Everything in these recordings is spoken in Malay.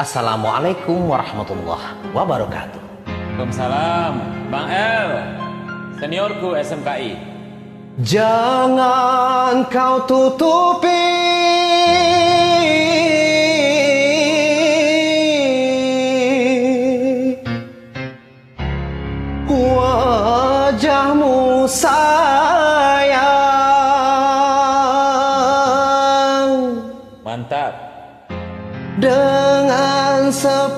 Assalamualaikum warahmatullahi wabarakatuh. Waalaikumsalam, Bang El, seniorku SMKI. Jangan kau tutupi wajahmu sayang. Mantap. Dengan 10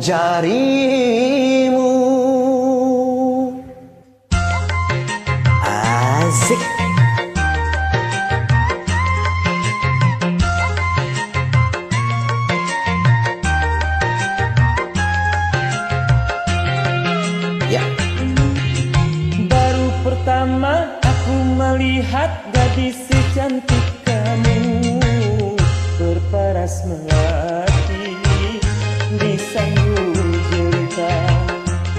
jarimu. Asik. Ya. Baru pertama aku melihat gadis secantik kamu, berparas melati di sanggul jelita,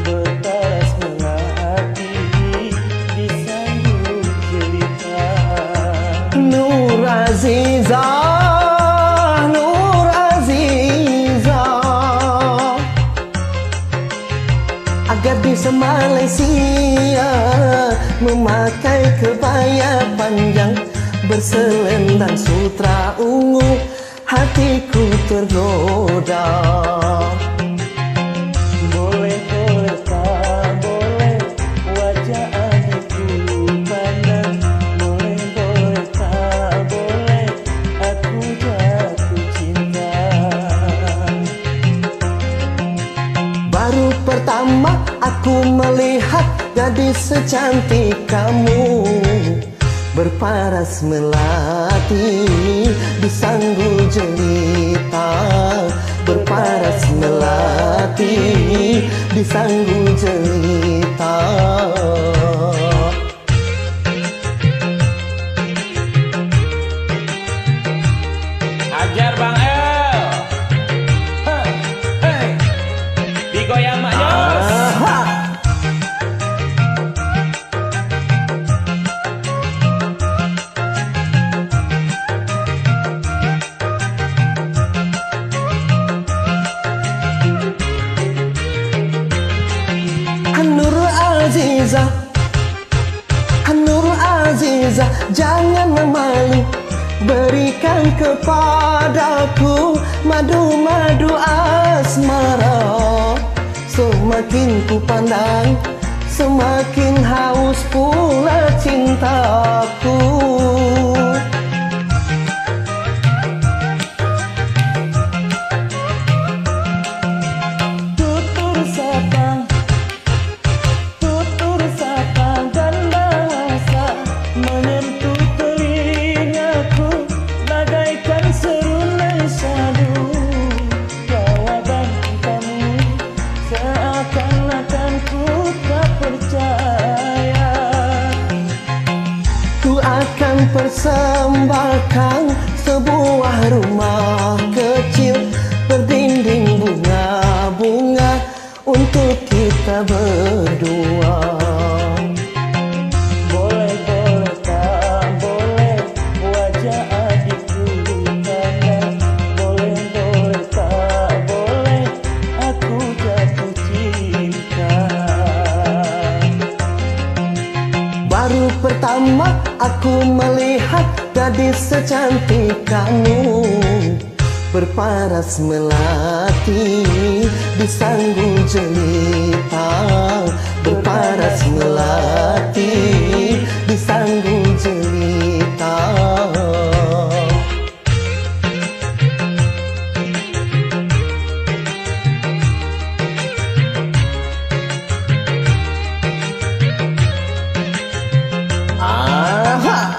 berparas melati di sanggul jelita. Nur Aziza, Nur Aziza, gadis Malaysia memakai kebaya panjang berselendang sutra ungu, hatiku tergoda. Boleh, boleh, tak boleh, wajah adikku pandang. Boleh, boleh, tak boleh, aku jatuh cinta. Baru pertama aku melihat gadis secantik kamu, berparas melati di sanggul jelita, berparas melati di sanggul jelita. Ajar Bang El. Hei, digoyang Mak Jos. Nur Aziza, Nur Aziza, jangan memalu, berikan kepadaku madu-madu asmara. Semakin ku pandang, semakin haus pula cintaku. Tutur sapa dan bahasa menyentuh telingaku bagaikan serunan syahdu. Jawaban kamu seakan-akan ku tak percaya. Ku akan persembahkan sebuah rumah kecil berdinding bunga-bunga untuk kita berdua. Boleh, boleh, tak boleh, wajah adikku pandang. Boleh, boleh, tak boleh, aku jatuh cinta. Baru pertama aku melihat gadis secantik kamu, berparas melati di sanggul jelita, berparas melati di sanggul jelita. Aha.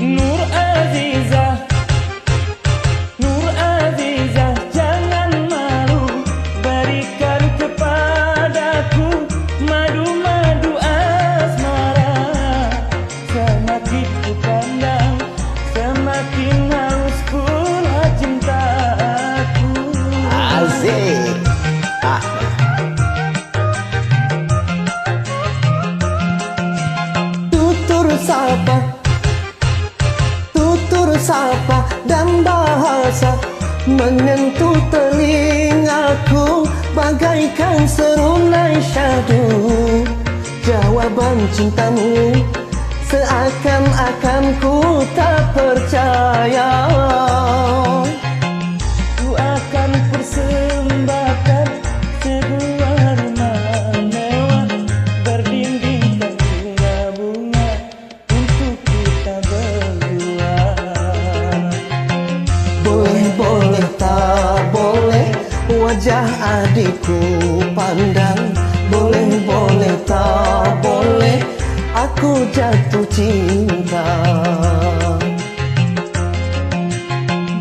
Nur sapa dan bahasa menyentuh telingaku bagaikan serunai syahdu. Jawaban cintamu seakan-akan ku tak percaya. Ku akan persembahkan sebuah rumah mewah berdindingkan bunga-bunga untuk kita berdua. Boleh-boleh tak boleh wajah adikku pandang. Boleh-boleh tak boleh aku jatuh cinta.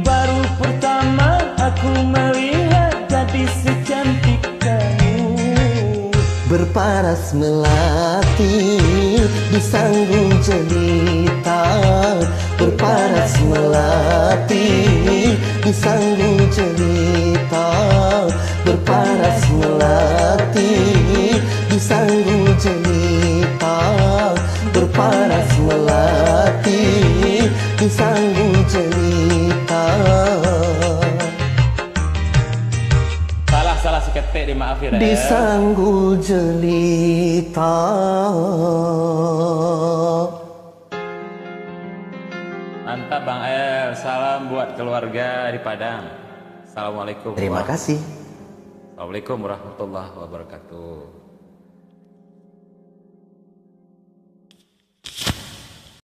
Baru pertama aku melihat gadis secantik kamu, Berparas melati di sanggul jelita. Berparas melati di sanggul jelita. Berparas melati di sanggul jelita. Berparas melati di sanggul jelita. salah siketek dimaafin ya. Di sanggul jelita. Mantap Bang El, salam buat keluarga di Padang. Assalamualaikum. Terima kasih. Assalamualaikum warahmatullahi wabarakatuh.